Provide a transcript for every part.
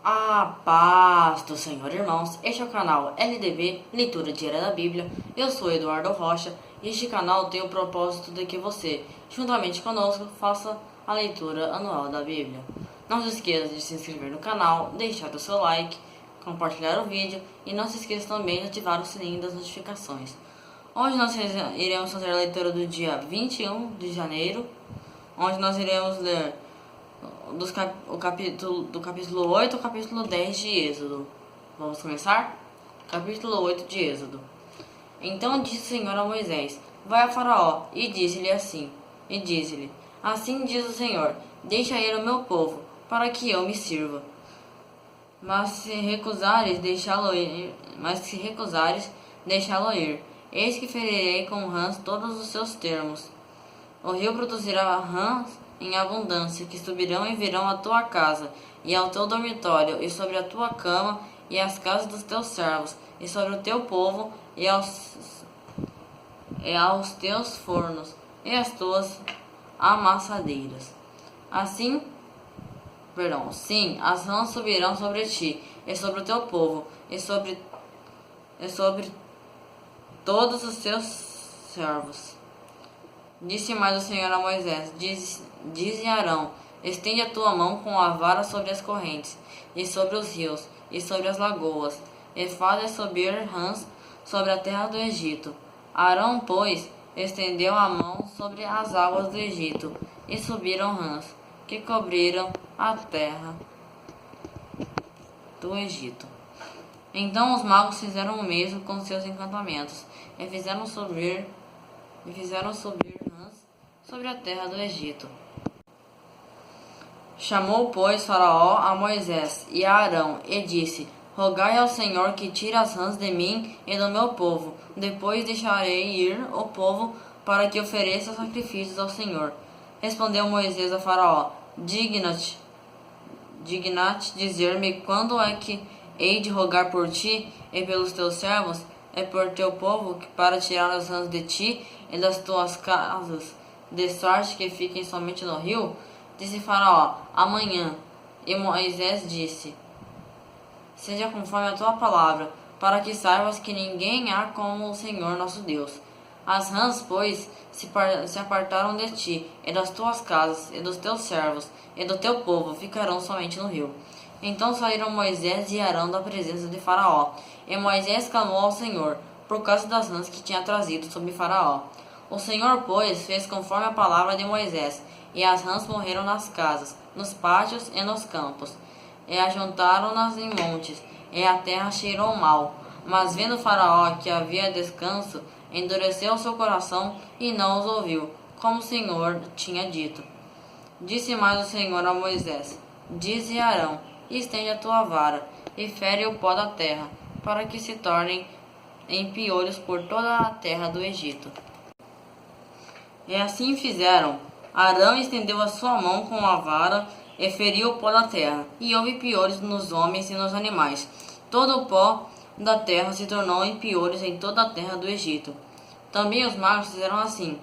A paz do Senhor, irmãos. Este é o canal LDB, Leitura Diária da Bíblia. Eu sou Eduardo Rocha e este canal tem o propósito de que você, juntamente conosco, faça a leitura anual da Bíblia. Não se esqueça de se inscrever no canal, deixar o seu like, compartilhar o vídeo e não se esqueça também de ativar o sininho das notificações. Hoje nós iremos fazer a leitura do dia 21 de janeiro, onde nós iremos ler do capítulo 8 ao capítulo 10 de Êxodo. Vamos começar? Capítulo 8 de Êxodo. Então disse o Senhor a Moisés: Vai a Faraó, e disse-lhe assim, assim diz o Senhor: Deixa ir o meu povo, para que eu me sirva. Mas se recusares deixá-lo ir, eis que ferirei com rãs todos os seus termos. O rio produzirá rãs em abundância, que subirão e virão à tua casa, e ao teu dormitório, e sobre a tua cama, e as casas dos teus servos, e sobre o teu povo, e aos teus fornos, e as tuas amassadeiras. Sim, as rãs subirão sobre ti, e sobre o teu povo, e sobre todos os teus servos. Disse mais o Senhor a Moisés: Dize a Arão: Estende a tua mão com a vara sobre as correntes, e sobre os rios, e sobre as lagoas, e faz subir rãs sobre a terra do Egito. Arão, pois, estendeu a mão sobre as águas do Egito, e subiram rãs, que cobriram a terra do Egito. Então os magos fizeram o mesmo com seus encantamentos, e fizeram subir rãs sobre a terra do Egito. Chamou, pois, Faraó a Moisés e a Arão, e disse: Rogai ao Senhor que tire as rãs de mim e do meu povo. Depois deixarei ir o povo para que ofereça sacrifícios ao Senhor. Respondeu Moisés a Faraó: Digna-te dizer-me quando é que hei de rogar por ti e pelos teus servos, é por teu povo, para tirar as rãs de ti e das tuas casas, de sorte que fiquem somente no rio? Disse Faraó: Amanhã. E Moisés disse: Seja conforme a tua palavra, para que saibas que ninguém há como o Senhor nosso Deus. As rãs, pois, se apartaram de ti, e das tuas casas, e dos teus servos, e do teu povo, ficarão somente no rio. Então saíram Moisés e Arão da presença de Faraó, e Moisés clamou ao Senhor, por causa das rãs que tinha trazido sobre Faraó. O Senhor, pois, fez conforme a palavra de Moisés, e as rãs morreram nas casas, nos pátios e nos campos, e ajuntaram-nas em montes, e a terra cheirou mal. Mas vendo Faraó que havia descanso, endureceu o seu coração e não os ouviu, como o Senhor tinha dito. Disse mais o Senhor a Moisés: Dize a Arão: Estende a tua vara, e fere o pó da terra, para que se tornem em piolhos por toda a terra do Egito. E assim fizeram. Arão estendeu a sua mão com a vara, e feriu o pó da terra, e houve piolhos nos homens e nos animais. Todo o pó da terra se tornou em piolhos em toda a terra do Egito. Também os magos fizeram assim,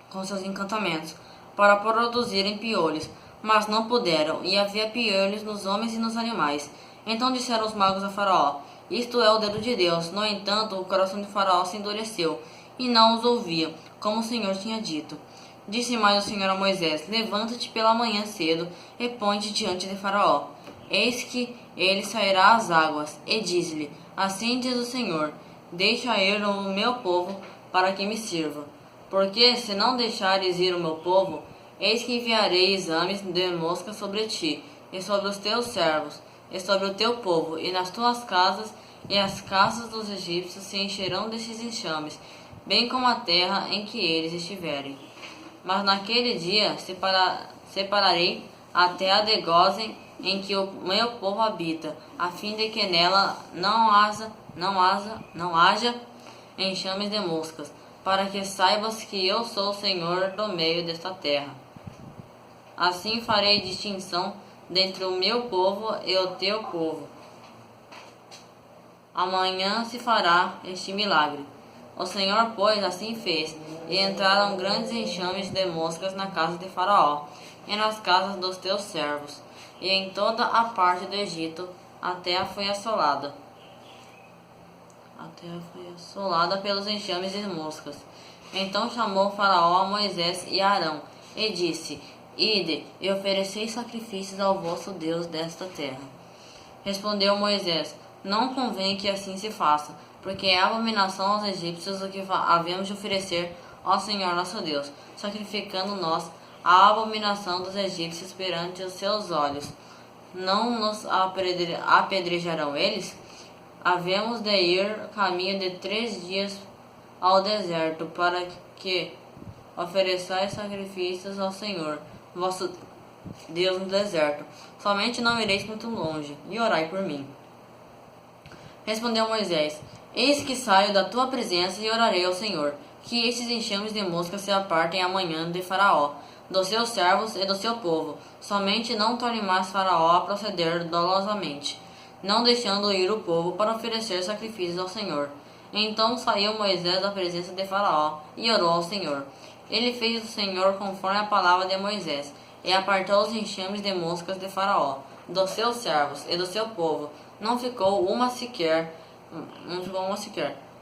com seus encantamentos, para produzirem piolhos, mas não puderam, e havia piolhos nos homens e nos animais. Então disseram os magos a Faraó: Isto é o dedo de Deus. No entanto, o coração de Faraó se endureceu, e não os ouvia, como o Senhor tinha dito. Disse mais o Senhor a Moisés: Levanta-te pela manhã cedo, e põe-te diante de Faraó. Eis que ele sairá às águas, e diz-lhe: Assim diz o Senhor: Deixa ir o meu povo, para que me sirva. Porque, se não deixares ir o meu povo, eis que enviarei exames de mosca sobre ti, e sobre os teus servos, e sobre o teu povo, e nas tuas casas, e as casas dos egípcios se encherão desses enxames, bem como a terra em que eles estiverem. Mas naquele dia separarei a terra de Gósen, em que o meu povo habita, a fim de que nela não haja enxames de moscas, para que saibas que eu sou o Senhor do meio desta terra. Assim farei distinção dentre o meu povo e o teu povo. Amanhã se fará este milagre. O Senhor, pois, assim fez, e entraram grandes enxames de moscas na casa de Faraó, e nas casas dos teus servos, e em toda a parte do Egito a terra foi assolada. A terra foi assolada pelos enxames e moscas. Então chamou Faraó a Moisés e a Arão, e disse: Ide, e ofereceis sacrifícios ao vosso Deus desta terra. Respondeu Moisés: Não convém que assim se faça, porque é abominação aos egípcios o que havemos de oferecer ao Senhor nosso Deus, sacrificando nós a abominação dos egípcios perante os seus olhos. Não nos apedrejarão eles? Havemos de ir caminho de 3 dias ao deserto, para que ofereçais sacrifícios ao Senhor, vosso Deus, no deserto. Somente não ireis muito longe, e orai por mim. Respondeu Moisés: Eis que saio da tua presença e orarei ao Senhor, que estes enxames de moscas se apartem amanhã de Faraó, dos seus servos e do seu povo. Somente não torne mais Faraó a proceder dolosamente, não deixando ir o povo para oferecer sacrifícios ao Senhor. Então saiu Moisés da presença de Faraó e orou ao Senhor. Ele fez o Senhor conforme a palavra de Moisés, e apartou os enxames de moscas de Faraó, dos seus servos e do seu povo. Não ficou uma sequer.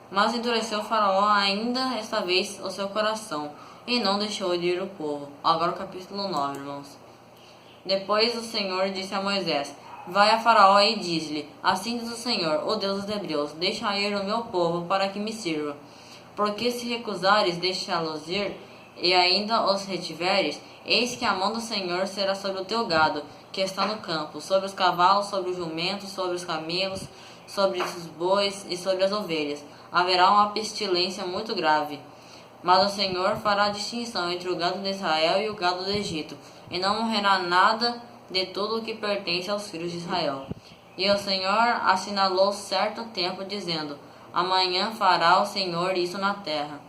Mas endureceu Faraó ainda esta vez o seu coração, e não deixou de ir o povo. Agora o capítulo 9, irmãos. Depois o Senhor disse a Moisés: Vai a Faraó e diz-lhe: Assim diz o Senhor, o Deus dos Hebreus: Deixa ir o meu povo para que me sirva. Porque se recusares deixá-los ir, e ainda os retiveres, eis que a mão do Senhor será sobre o teu gado, que está no campo, sobre os cavalos, sobre os jumentos, sobre os camelos, sobre os bois e sobre as ovelhas. Haverá uma pestilência muito grave. Mas o Senhor fará distinção entre o gado de Israel e o gado do Egito, e não morrerá nada de tudo o que pertence aos filhos de Israel. E o Senhor assinalou certo tempo, dizendo: Amanhã fará o Senhor isso na terra.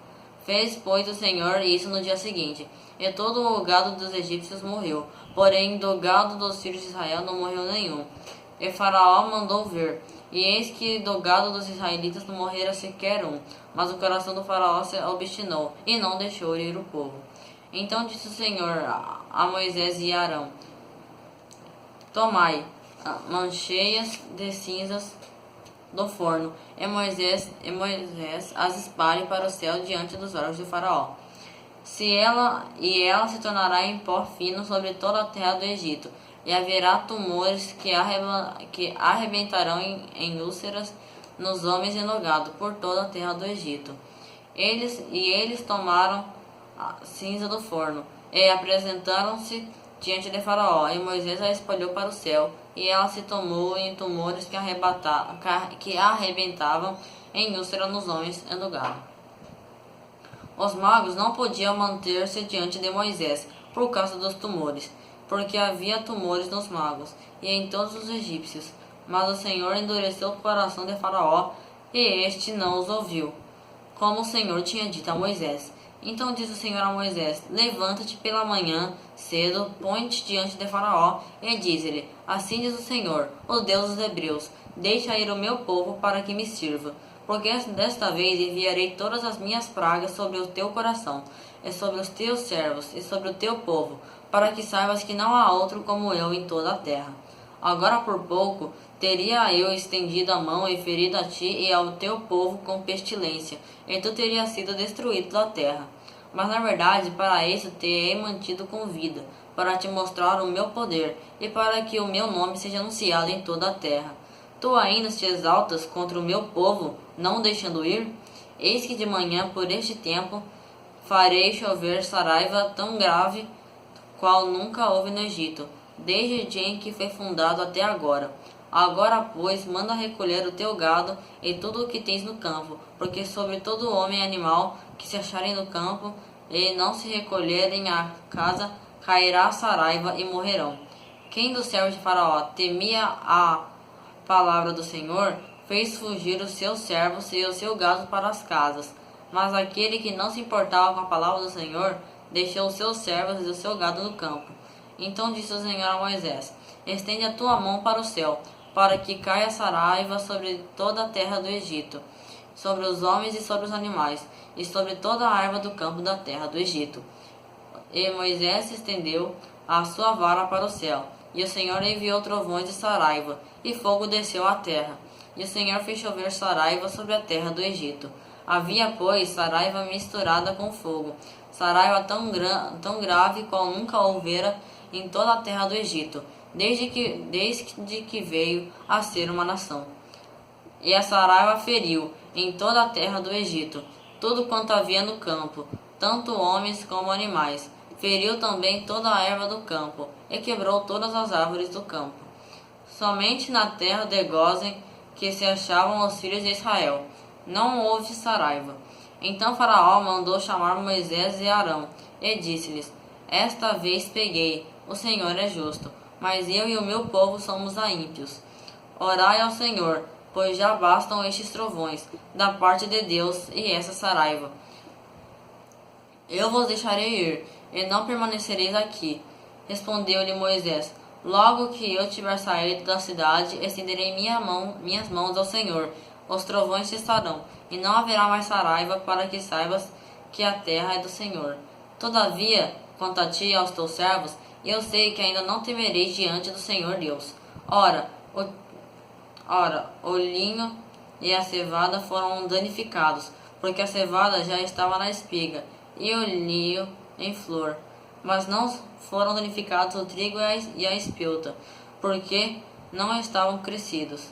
Fez, pois, o Senhor isso no dia seguinte, e todo o gado dos egípcios morreu, porém do gado dos filhos de Israel não morreu nenhum. E Faraó mandou ver, e eis que do gado dos israelitas não morrera sequer um, mas o coração do Faraó se obstinou, e não deixou ir o povo. Então disse o Senhor a Moisés e a Arão: Tomai mancheias de cinzas do forno, e Moisés as espalhe para o céu diante dos olhos de Faraó. Ela se tornará em pó fino sobre toda a terra do Egito, e haverá tumores que arrebentarão em úlceras nos homens e no gado por toda a terra do Egito. Eles tomaram a cinza do forno, e apresentaram-se diante de Faraó, e Moisés a espalhou para o céu, e ela se tomou em tumores que arrebentavam em úlcera nos homens e no gado. Os magos não podiam manter-se diante de Moisés por causa dos tumores, porque havia tumores nos magos e em todos os egípcios. Mas o Senhor endureceu o coração de Faraó, e este não os ouviu, como o Senhor tinha dito a Moisés. Então disse o Senhor a Moisés: Levanta-te pela manhã cedo, põe-te diante de Faraó, e diz-lhe: Assim diz o Senhor, o Deus dos Hebreus: Deixa ir o meu povo para que me sirva. Porque desta vez enviarei todas as minhas pragas sobre o teu coração, e sobre os teus servos, e sobre o teu povo, para que saibas que não há outro como eu em toda a terra. Agora por pouco teria eu estendido a mão e ferido a ti e ao teu povo com pestilência, e tu terias sido destruído da terra. Mas na verdade para isso te hei mantido com vida, para te mostrar o meu poder, e para que o meu nome seja anunciado em toda a terra. Tu ainda te exaltas contra o meu povo, não deixando ir? Eis que de manhã, por este tempo, farei chover saraiva tão grave, qual nunca houve no Egito, desde o dia em que foi fundado até agora. Agora, pois, manda recolher o teu gado e tudo o que tens no campo, porque sobre todo homem e animal que se acharem no campo e não se recolherem à casa, cairá a saraiva e morrerão. Quem dos servos de Faraó temia a palavra do Senhor, fez fugir os seus servos e o seu gado para as casas. Mas aquele que não se importava com a palavra do Senhor, deixou os seus servos e o seu gado no campo. Então disse o Senhor a Moisés: Estende a tua mão para o céu, para que caia saraiva sobre toda a terra do Egito, sobre os homens e sobre os animais, e sobre toda a erva do campo da terra do Egito. E Moisés estendeu a sua vara para o céu, E o Senhor enviou trovões de saraiva, e fogo desceu à terra. E o Senhor fez chover saraiva sobre a terra do Egito. Havia, pois, saraiva misturada com fogo, saraiva tão grave qual nunca houvera em toda a terra do Egito, desde que veio a ser uma nação. E a saraiva feriu em toda a terra do Egito tudo quanto havia no campo, tanto homens como animais. Feriu também toda a erva do campo, e quebrou todas as árvores do campo. Somente na terra de Gósen, que se achavam os filhos de Israel, não houve saraiva. Então Faraó mandou chamar Moisés e Arão, e disse-lhes: Esta vez peguei, o Senhor é justo, mas eu e o meu povo somos ímpios. Orai ao Senhor, pois já bastam estes trovões, da parte de Deus, e essa saraiva. Eu vos deixarei ir, e não permanecereis aqui. Respondeu-lhe Moisés: Logo que eu tiver saído da cidade, estenderei minhas mãos ao Senhor. Os trovões cessarão, e não haverá mais saraiva, para que saibas que a terra é do Senhor. Todavia, quanto a ti e aos teus servos, eu sei que ainda não temereis diante do Senhor Deus. Ora, o linho e a cevada foram danificados, porque a cevada já estava na espiga, e o linho em flor. Mas não foram danificados o trigo e a espelta, porque não estavam crescidos.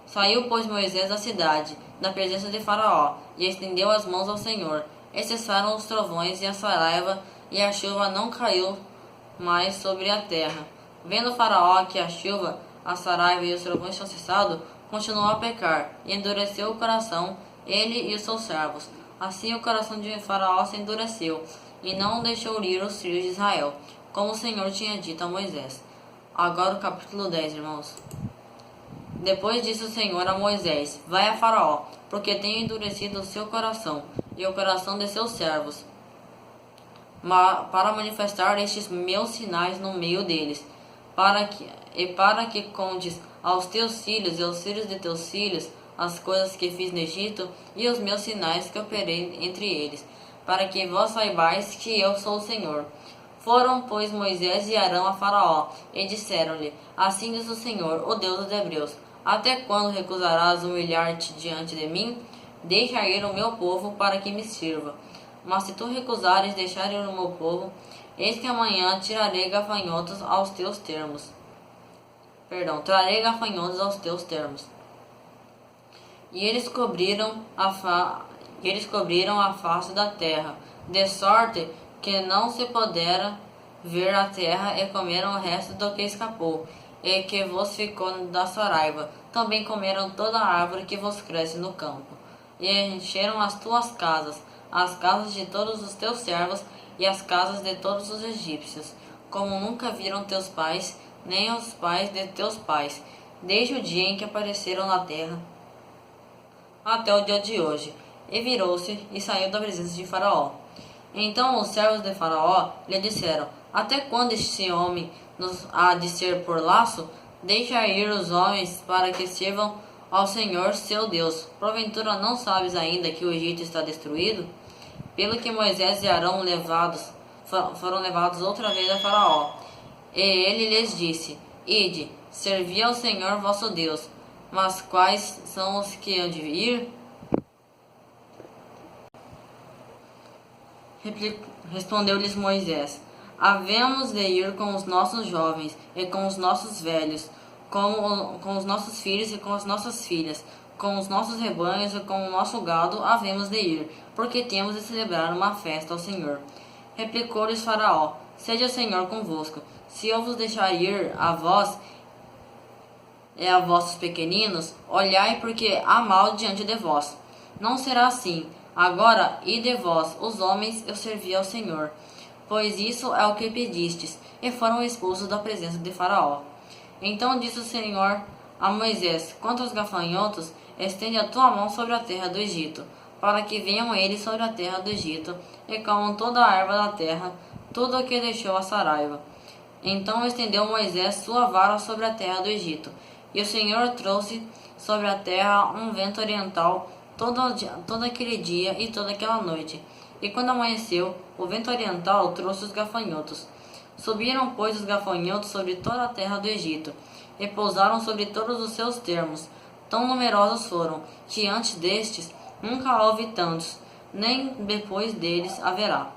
Saiu, pois, Moisés da cidade, da presença de Faraó, e estendeu as mãos ao Senhor. E cessaram os trovões e a saraiva, e a chuva não caiu mais sobre a terra. Vendo Faraó que a chuva, a saraiva e os trovões tinham cessado, continuou a pecar, e endureceu o coração, ele e os seus servos. Assim o coração de Faraó se endureceu, e não deixou ir os filhos de Israel, como o Senhor tinha dito a Moisés. Agora o capítulo 10, irmãos. Depois disse o Senhor a Moisés: Vai a Faraó, porque tenho endurecido o seu coração, e o coração de seus servos, para manifestar estes meus sinais no meio deles, para que contes aos teus filhos e aos filhos de teus filhos as coisas que fiz no Egito, e os meus sinais que operei entre eles, para que vós saibais que eu sou o Senhor. Foram, pois, Moisés e Arão a Faraó, e disseram-lhe: Assim diz o Senhor, o Deus dos Hebreus: Até quando recusarás humilhar-te diante de mim? Deixa ir o meu povo para que me sirva. Mas se tu recusares deixar ir o meu povo, eis que amanhã trarei gafanhotos aos teus termos. E eles cobriram a face da terra, de sorte que não se pudera ver a terra, e comeram o resto do que escapou, e que vos ficou da saraiva. Também comeram toda a árvore que vos cresce no campo, e encheram as tuas casas, as casas de todos os teus servos, e as casas de todos os egípcios, como nunca viram teus pais, nem os pais de teus pais, desde o dia em que apareceram na terra até o dia de hoje. E virou-se e saiu da presença de Faraó. Então os servos de Faraó lhe disseram: Até quando este homem nos há de ser por laço? Deixa ir os homens para que sirvam ao Senhor seu Deus. Porventura não sabes ainda que o Egito está destruído? Pelo que Moisés e Arão foram levados outra vez a Faraó. E ele lhes disse: Ide, servi ao Senhor vosso Deus. Mas quais são os que hão de ir? Respondeu-lhes Moisés: Havemos de ir com os nossos jovens e com os nossos velhos, com os nossos filhos e com as nossas filhas, com os nossos rebanhos e com o nosso gado havemos de ir, porque temos de celebrar uma festa ao Senhor. Replicou-lhes Faraó: Seja o Senhor convosco, se eu vos deixar ir a vós e a vossos pequeninos, olhai, porque há mal diante de vós. Não será assim. Agora, ide vós, os homens, eu servi ao Senhor. Pois isso é o que pedistes, e foram expulsos da presença de Faraó. Então disse o Senhor a Moisés: Quanto aos gafanhotos, estende a tua mão sobre a terra do Egito, para que venham eles sobre a terra do Egito, e comam toda a erva da terra, tudo o que deixou a saraiva. Então estendeu Moisés sua vara sobre a terra do Egito, e o Senhor trouxe sobre a terra um vento oriental todo aquele dia e toda aquela noite. E quando amanheceu, o vento oriental trouxe os gafanhotos. Subiram, pois, os gafanhotos sobre toda a terra do Egito, e pousaram sobre todos os seus termos. Tão numerosos foram, que antes destes nunca houve tantos, nem depois deles haverá.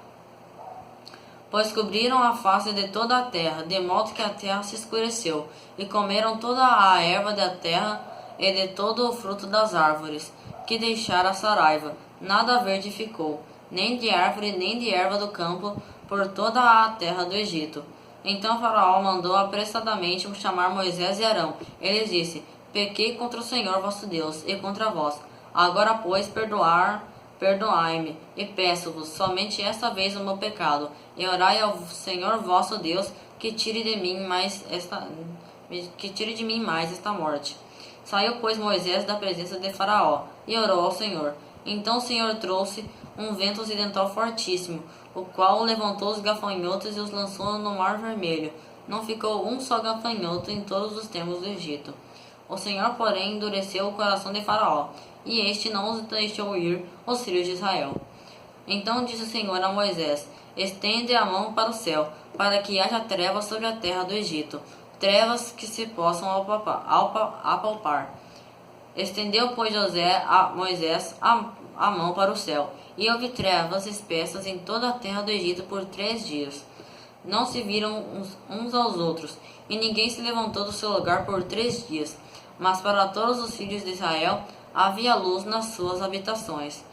Pois cobriram a face de toda a terra, de modo que a terra se escureceu, e comeram toda a erva da terra e de todo o fruto das árvores, que deixara a saraiva. Nada verde ficou, nem de árvore, nem de erva do campo, por toda a terra do Egito. Então Faraó mandou apressadamente chamar Moisés e Arão. Ele disse: Pequei contra o Senhor vosso Deus, e contra vós. Agora, pois, perdoai-me, e peço-vos somente esta vez o meu pecado, e orai ao Senhor vosso Deus, que tire de mim mais esta morte. Saiu, pois, Moisés da presença de Faraó, e orou ao Senhor. Então o Senhor trouxe um vento ocidental fortíssimo, o qual levantou os gafanhotos e os lançou no mar vermelho. Não ficou um só gafanhoto em todos os termos do Egito. O Senhor, porém, endureceu o coração de Faraó, e este não os deixou ir os filhos de Israel. Então disse o Senhor a Moisés: Estende a mão para o céu, para que haja trevas sobre a terra do Egito, trevas que se possam apalpar. Estendeu, pois, Moisés a mão para o céu, e houve trevas espessas em toda a terra do Egito por 3 dias. Não se viram uns aos outros, e ninguém se levantou do seu lugar por 3 dias. Mas para todos os filhos de Israel havia luz nas suas habitações.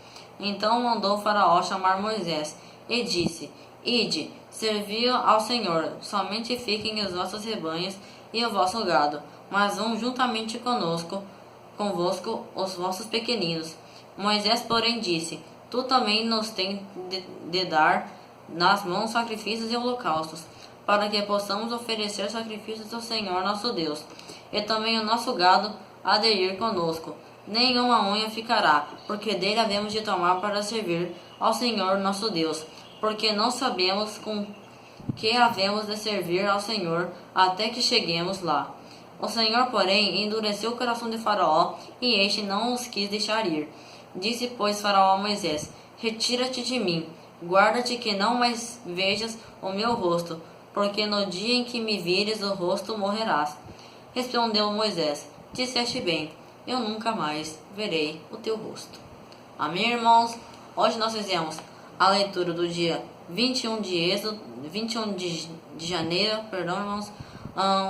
Então mandou Faraó chamar Moisés, e disse: Ide, servi ao Senhor, somente fiquem os vossos rebanhos e o vosso gado, mas vão juntamente convosco os vossos pequeninos. Moisés, porém, disse: Tu também nos tens de dar nas mãos sacrifícios e holocaustos, para que possamos oferecer sacrifícios ao Senhor nosso Deus. E também o nosso gado há de ir conosco. Nenhuma unha ficará, porque dele havemos de tomar para servir ao Senhor nosso Deus, porque não sabemos com que havemos de servir ao Senhor até que cheguemos lá. O Senhor, porém, endureceu o coração de Faraó, e este não os quis deixar ir. Disse, pois, Faraó a Moisés: Retira-te de mim, guarda-te que não mais vejas o meu rosto, porque no dia em que me vires o rosto morrerás. Respondeu Moisés: Disseste bem, eu nunca mais verei o teu rosto. Amém, irmãos? Hoje nós fizemos a leitura do dia 21 de janeiro, irmãos,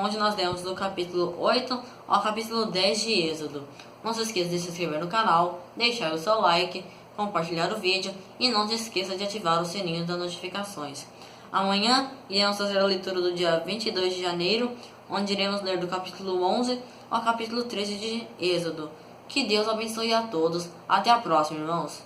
onde nós lemos do capítulo 8 ao capítulo 10 de Êxodo. Não se esqueça de se inscrever no canal, deixar o seu like, compartilhar o vídeo e não se esqueça de ativar o sininho das notificações. Amanhã iremos fazer a leitura do dia 22 de janeiro, onde iremos ler do capítulo 11 ao capítulo 13 de Êxodo. Que Deus abençoe a todos. Até a próxima, irmãos.